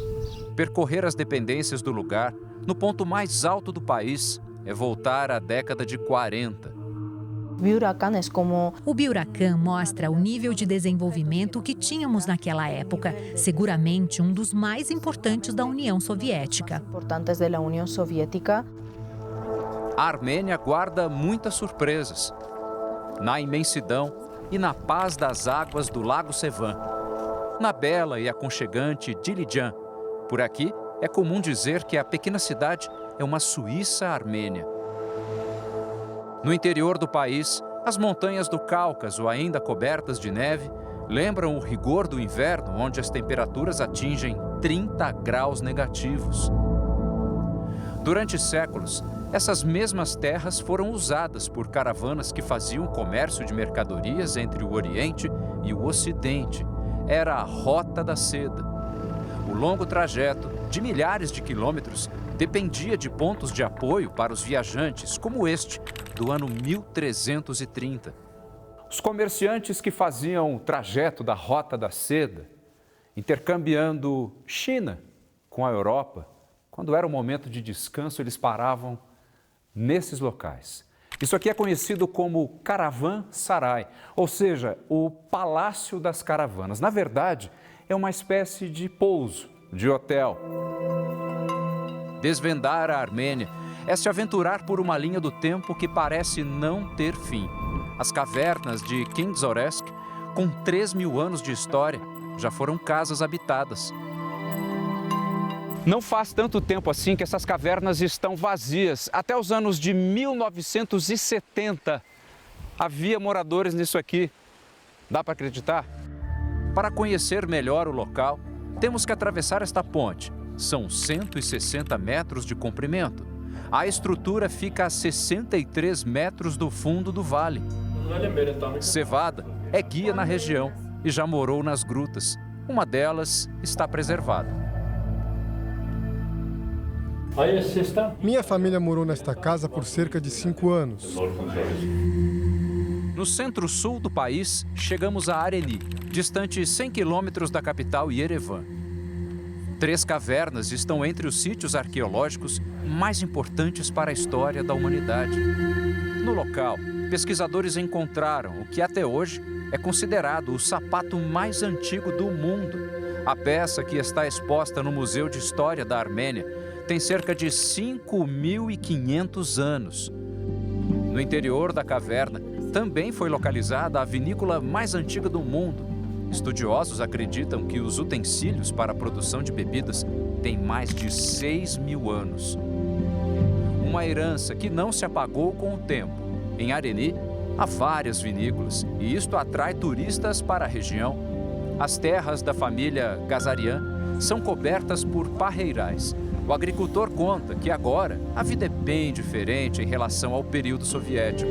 Percorrer as dependências do lugar, no ponto mais alto do país, é voltar à década de 40. O Biurakan mostra o nível de desenvolvimento que tínhamos naquela época, seguramente um dos mais importantes da União Soviética. A Armênia guarda muitas surpresas. Na imensidão e na paz das águas do Lago Sevan, na bela e aconchegante Dilijan. Por aqui, é comum dizer que a pequena cidade é uma Suíça armênia. No interior do país, as montanhas do Cáucaso, ainda cobertas de neve, lembram o rigor do inverno, onde as temperaturas atingem 30 graus negativos. Durante séculos, essas mesmas terras foram usadas por caravanas que faziam comércio de mercadorias entre o Oriente e o Ocidente. Era a Rota da Seda. O longo trajeto, de milhares de quilômetros, dependia de pontos de apoio para os viajantes, como este, do ano 1330. Os comerciantes que faziam o trajeto da Rota da Seda, intercambiando China com a Europa, Quando era o momento de descanso, eles paravam nesses locais. Isso aqui é conhecido como Caravansarai, ou seja, o Palácio das Caravanas. Na verdade, é uma espécie de pouso, de hotel. Desvendar a Armênia é se aventurar por uma linha do tempo que parece não ter fim. As cavernas de Kindzorsk, com 3.000 anos de história, já foram casas habitadas. Não faz tanto tempo assim que essas cavernas estão vazias. Até os anos de 1970 havia moradores nisso aqui. Dá para acreditar? Para conhecer melhor o local, temos que atravessar esta ponte. São 160 metros de comprimento. A estrutura fica a 63 metros do fundo do vale. Cevada é guia na região e já morou nas grutas. Uma delas está preservada. Minha família morou nesta casa por cerca de 5 anos. No centro-sul do país, chegamos a Areni, distante 100 quilômetros da capital Yerevan. 3 cavernas estão entre os sítios arqueológicos mais importantes para a história da humanidade. No local, pesquisadores encontraram o que até hoje é considerado o sapato mais antigo do mundo. A peça, que está exposta no Museu de História da Armênia, tem cerca de 5.500 anos. No interior da caverna, também foi localizada a vinícola mais antiga do mundo. Estudiosos acreditam que os utensílios para a produção de bebidas têm mais de 6.000 anos. Uma herança que não se apagou com o tempo. Em Areni, há várias vinícolas e isto atrai turistas para a região. As terras da família Gazarian são cobertas por parreirais. O agricultor conta que agora a vida é bem diferente em relação ao período soviético.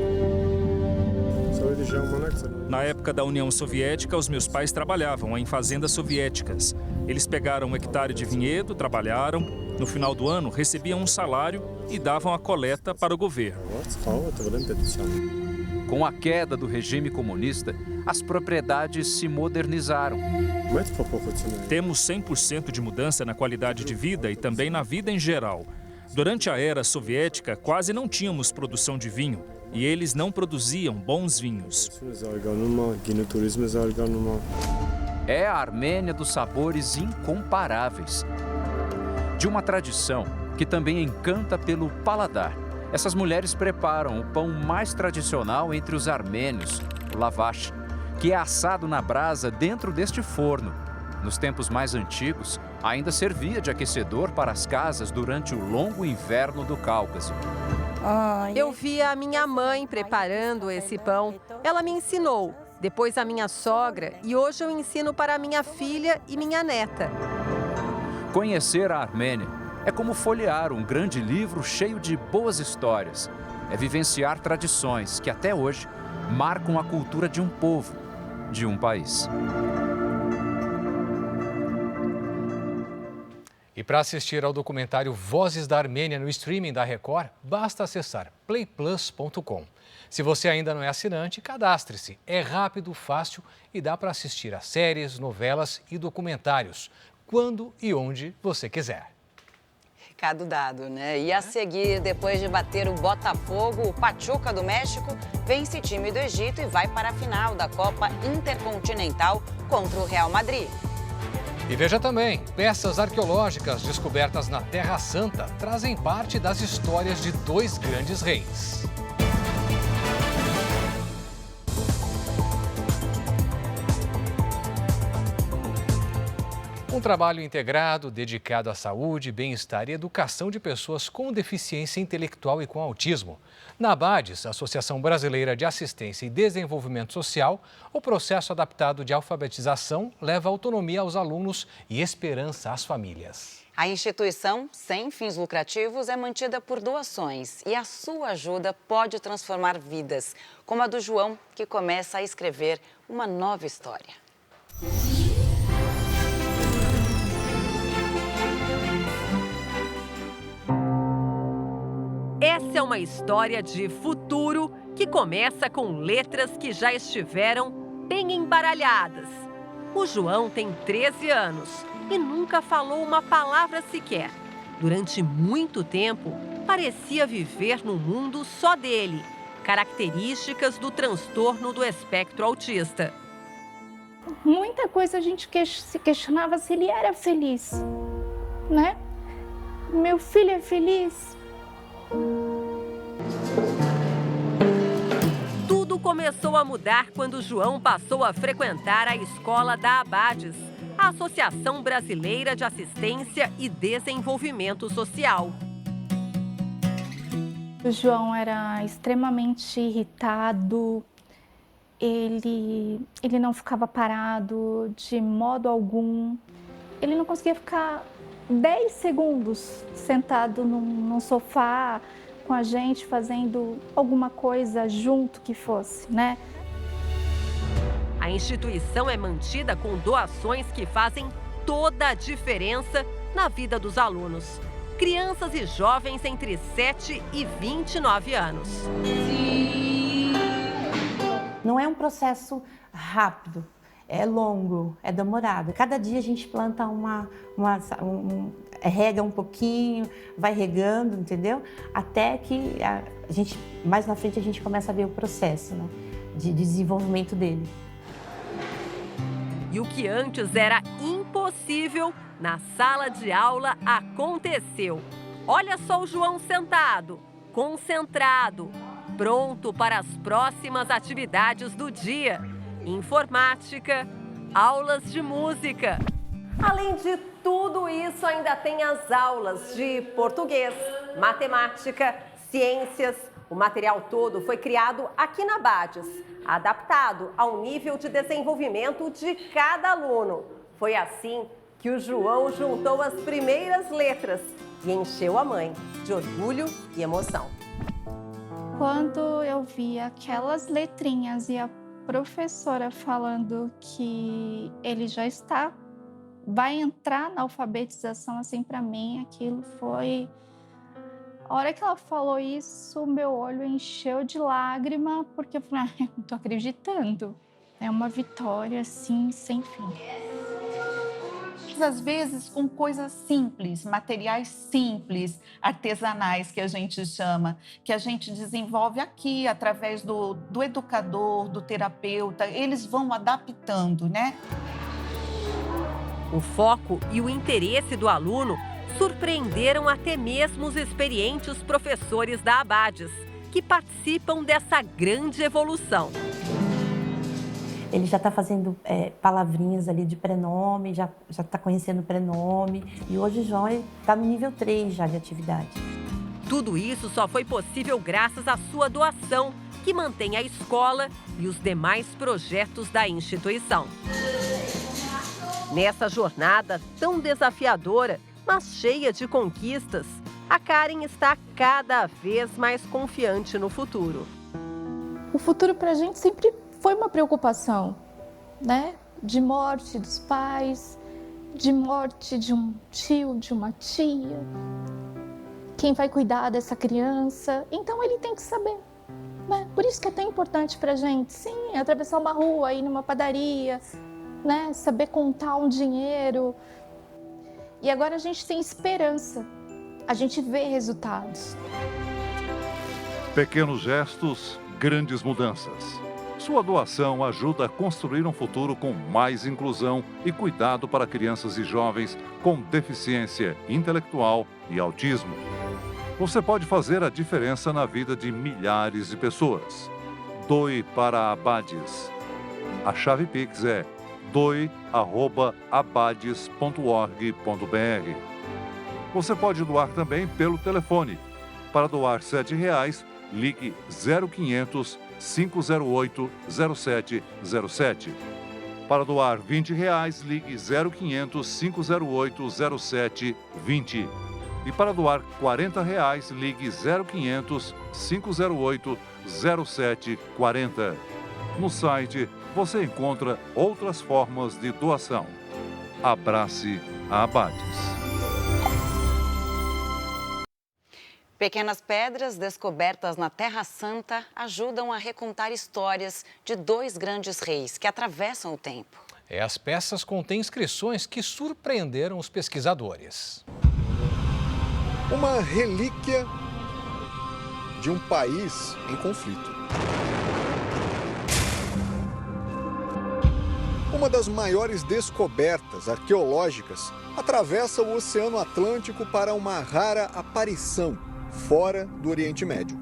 Na época da União Soviética, os meus pais trabalhavam em fazendas soviéticas. Eles pegaram 1 hectare de vinhedo, trabalharam. No final do ano, recebiam um salário e davam a coleta para o governo. Com a queda do regime comunista, as propriedades se modernizaram. Temos 100% de mudança na qualidade de vida e também na vida em geral. Durante a era soviética, quase não tínhamos produção de vinho e eles não produziam bons vinhos. É a Armênia dos sabores incomparáveis. De uma tradição que também encanta pelo paladar. Essas mulheres preparam o pão mais tradicional entre os armênios, o lavash, que é assado na brasa dentro deste forno. Nos tempos mais antigos, ainda servia de aquecedor para as casas durante o longo inverno do Cáucaso. Eu vi a minha mãe preparando esse pão. Ela me ensinou, depois a minha sogra, e hoje eu ensino para a minha filha e minha neta. Conhecer a Armênia é como folhear um grande livro cheio de boas histórias. É vivenciar tradições que até hoje marcam a cultura de um povo, de um país. E para assistir ao documentário Vozes da Armênia no streaming da Record, basta acessar playplus.com. Se você ainda não é assinante, cadastre-se. É rápido, fácil e dá para assistir a séries, novelas e documentários, quando e onde você quiser. Recado dado, né? E a seguir, depois de bater o Botafogo, o Pachuca do México vence time do Egito e vai para a final da Copa Intercontinental contra o Real Madrid. E veja também, peças arqueológicas descobertas na Terra Santa trazem parte das histórias de 2 grandes reis. Um trabalho integrado, dedicado à saúde, bem-estar e educação de pessoas com deficiência intelectual e com autismo. Na ABADES, Associação Brasileira de Assistência e Desenvolvimento Social, o processo adaptado de alfabetização leva autonomia aos alunos e esperança às famílias. A instituição, sem fins lucrativos, é mantida por doações e a sua ajuda pode transformar vidas, como a do João, que começa a escrever uma nova história. Essa é uma história de futuro que começa com letras que já estiveram bem embaralhadas. O João tem 13 anos e nunca falou uma palavra sequer. Durante muito tempo, parecia viver num mundo só dele. Características do transtorno do espectro autista. Muita coisa a gente se questionava se ele era feliz, né? Meu filho é feliz? Tudo começou a mudar quando João passou a frequentar a escola da Abades, a Associação Brasileira de Assistência e Desenvolvimento Social. O João era extremamente irritado, ele não ficava parado de modo algum, ele não conseguia ficar 10 segundos sentado num sofá com a gente fazendo alguma coisa junto que fosse, né? A instituição é mantida com doações que fazem toda a diferença na vida dos alunos. Crianças e jovens entre 7 e 29 anos. Não é um processo rápido, é longo, é demorado. Cada dia a gente planta rega um pouquinho, vai regando, entendeu? Até que mais na frente a gente começa a ver o processo, né, de desenvolvimento dele. E o que antes era impossível, na sala de aula aconteceu. Olha só o João sentado, concentrado, pronto para as próximas atividades do dia. Informática, aulas de música. Além de tudo isso, ainda tem as aulas de português, matemática, ciências. O material todo foi criado aqui na Abades, adaptado ao nível de desenvolvimento de cada aluno. Foi assim que o João juntou as primeiras letras e encheu a mãe de orgulho e emoção. Quando eu vi aquelas letrinhas e a professora falando que ele já vai entrar na alfabetização, assim, para mim, aquilo foi... A hora que ela falou isso, meu olho encheu de lágrima, porque eu falei, eu não tô acreditando. É uma vitória, assim, sem fim. Às vezes com coisas simples, materiais simples, artesanais que a gente chama, que a gente desenvolve aqui através do educador, do terapeuta, eles vão adaptando, né? O foco e o interesse do aluno surpreenderam até mesmo os experientes professores da Abades, que participam dessa grande evolução. Ele já está fazendo palavrinhas ali de prenome, já está conhecendo o prenome. E hoje o João está no nível 3 já de atividade. Tudo isso só foi possível graças à sua doação, que mantém a escola e os demais projetos da instituição. Nessa jornada tão desafiadora, mas cheia de conquistas, a Karen está cada vez mais confiante no futuro. O futuro para a gente sempre foi uma preocupação, né? De morte dos pais, de morte de um tio, de uma tia. Quem vai cuidar dessa criança? Então ele tem que saber, né? Por isso que é tão importante para a gente, sim, atravessar uma rua, ir numa padaria, né? Saber contar um dinheiro. E agora a gente tem esperança, a gente vê resultados. Pequenos gestos, grandes mudanças. Sua doação ajuda a construir um futuro com mais inclusão e cuidado para crianças e jovens com deficiência intelectual e autismo. Você pode fazer a diferença na vida de milhares de pessoas. Doe para a Abades. A chave Pix é doe@abades.org.br. Você pode doar também pelo telefone. Para doar R$ 7, ligue 0500 508 0707. Para doar R$ 20, ligue 0500 508 0720. E para doar R$ 40, ligue 0500 508 0740. No site você encontra outras formas de doação. Abrace a Abades. Pequenas pedras descobertas na Terra Santa ajudam a recontar histórias de dois grandes reis que atravessam o tempo. As peças contêm inscrições que surpreenderam os pesquisadores. Uma relíquia de um país em conflito. Uma das maiores descobertas arqueológicas atravessa o Oceano Atlântico para uma rara aparição fora do Oriente Médio.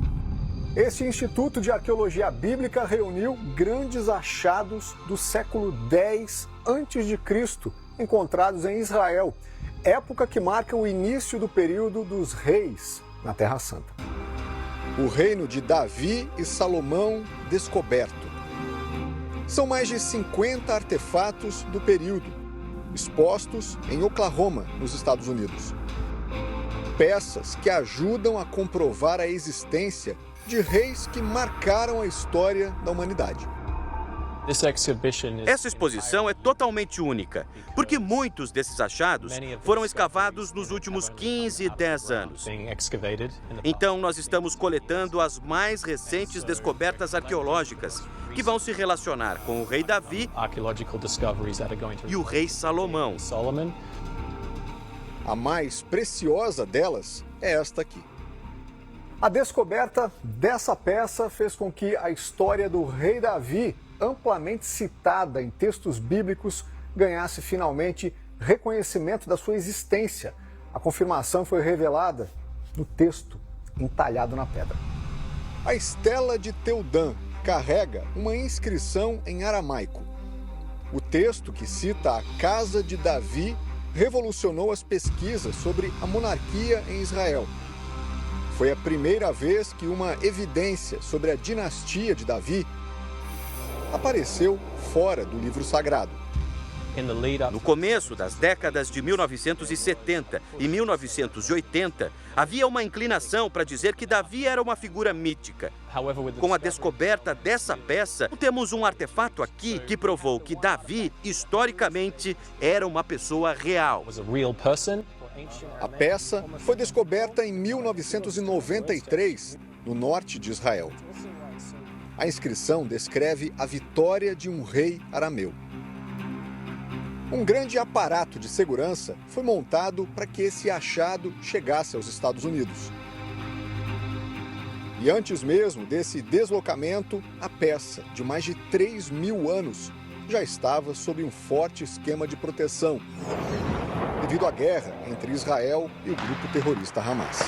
Este Instituto de Arqueologia Bíblica reuniu grandes achados do século X a.C., encontrados em Israel, época que marca o início do período dos reis na Terra Santa. O reino de Davi e Salomão descoberto. São mais de 50 artefatos do período, expostos em Oklahoma, nos Estados Unidos. Peças que ajudam a comprovar a existência de reis que marcaram a história da humanidade. Essa exposição é totalmente única, porque muitos desses achados foram escavados nos últimos 15 e 10 anos. Então, nós estamos coletando as mais recentes descobertas arqueológicas, que vão se relacionar com o rei Davi e o rei Salomão. A mais preciosa delas é esta aqui. A descoberta dessa peça fez com que a história do rei Davi, amplamente citada em textos bíblicos, ganhasse finalmente reconhecimento da sua existência. A confirmação foi revelada no texto entalhado na pedra. A estela de Teudã carrega uma inscrição em aramaico. O texto que cita a casa de Davi revolucionou as pesquisas sobre a monarquia em Israel. Foi a primeira vez que uma evidência sobre a dinastia de Davi apareceu fora do livro sagrado. No começo das décadas de 1970 e 1980, havia uma inclinação para dizer que Davi era uma figura mítica. Com a descoberta dessa peça, temos um artefato aqui que provou que Davi, historicamente, era uma pessoa real. A peça foi descoberta em 1993, no norte de Israel. A inscrição descreve a vitória de um rei arameu. Um grande aparato de segurança foi montado para que esse achado chegasse aos Estados Unidos. E antes mesmo desse deslocamento, a peça, de mais de 3.000 anos, já estava sob um forte esquema de proteção, devido à guerra entre Israel e o grupo terrorista Hamas.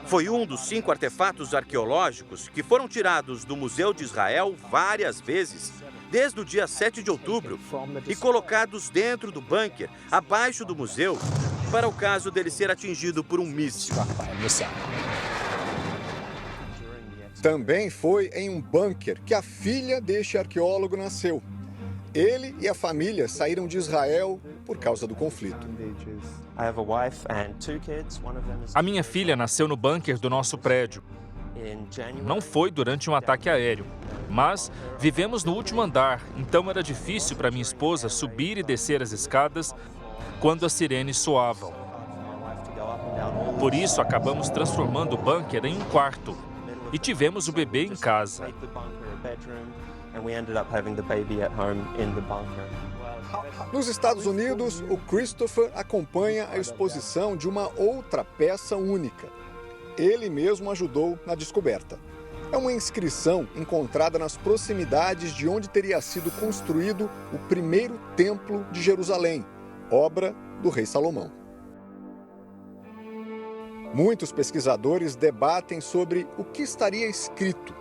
Foi um dos 5 artefatos arqueológicos que foram tirados do Museu de Israel várias vezes, desde o dia 7 de outubro, e colocados dentro do bunker, abaixo do museu, para o caso dele ser atingido por um míssil. Também foi em um bunker que a filha deste arqueólogo nasceu. Ele e a família saíram de Israel por causa do conflito. A minha filha nasceu no bunker do nosso prédio. Não foi durante um ataque aéreo, mas vivemos no último andar, então era difícil para minha esposa subir e descer as escadas quando as sirenes soavam. Por isso, acabamos transformando o bunker em um quarto e tivemos o bebê em casa. Nos Estados Unidos, o Christopher acompanha a exposição de uma outra peça única. Ele mesmo ajudou na descoberta. É uma inscrição encontrada nas proximidades de onde teria sido construído o primeiro templo de Jerusalém, obra do rei Salomão. Muitos pesquisadores debatem sobre o que estaria escrito.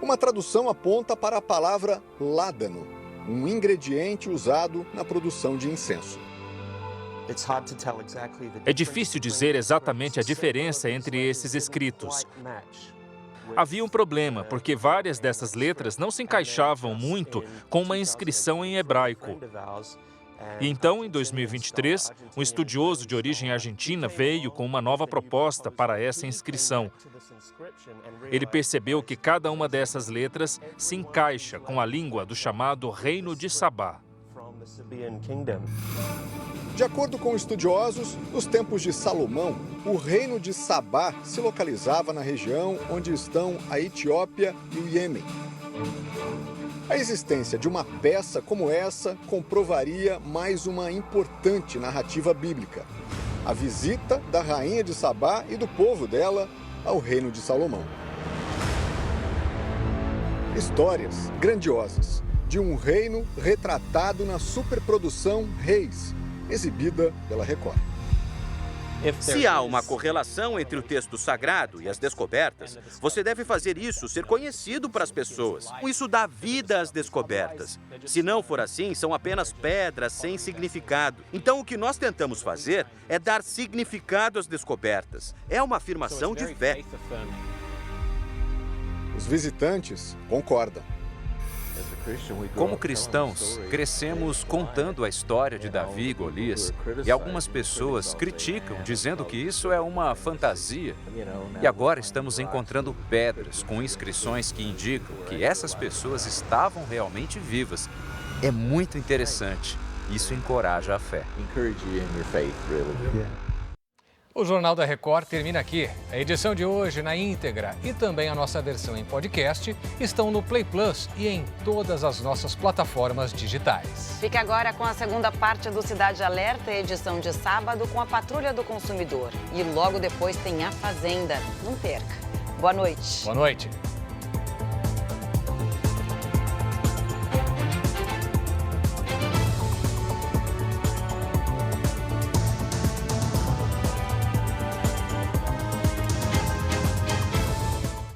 Uma tradução aponta para a palavra ládano, um ingrediente usado na produção de incenso. É difícil dizer exatamente a diferença entre esses escritos. Havia um problema, porque várias dessas letras não se encaixavam muito com uma inscrição em hebraico. E então, em 2023, um estudioso de origem argentina veio com uma nova proposta para essa inscrição. Ele percebeu que cada uma dessas letras se encaixa com a língua do chamado Reino de Sabá. De acordo com estudiosos, nos tempos de Salomão, o reino de Sabá se localizava na região onde estão a Etiópia e o Iêmen. A existência de uma peça como essa comprovaria mais uma importante narrativa bíblica. a visita da rainha de Sabá e do povo dela ao reino de Salomão. Histórias grandiosas de um reino retratado na superprodução Reis, exibida pela Record. Se há uma correlação entre o texto sagrado e as descobertas, você deve fazer isso ser conhecido para as pessoas. Isso dá vida às descobertas. Se não for assim, são apenas pedras sem significado. Então, o que nós tentamos fazer é dar significado às descobertas. É uma afirmação de fé. Os visitantes concordam. Como cristãos, crescemos contando a história de Davi e Golias, e algumas pessoas criticam, dizendo que isso é uma fantasia. E agora estamos encontrando pedras com inscrições que indicam que essas pessoas estavam realmente vivas. É muito interessante. Isso encoraja a fé. O Jornal da Record termina aqui. A edição de hoje na íntegra e também a nossa versão em podcast estão no Play Plus e em todas as nossas plataformas digitais. Fique agora com a segunda parte do Cidade Alerta, edição de sábado, com a Patrulha do Consumidor. E logo depois tem A Fazenda. Não perca. Boa noite. Boa noite.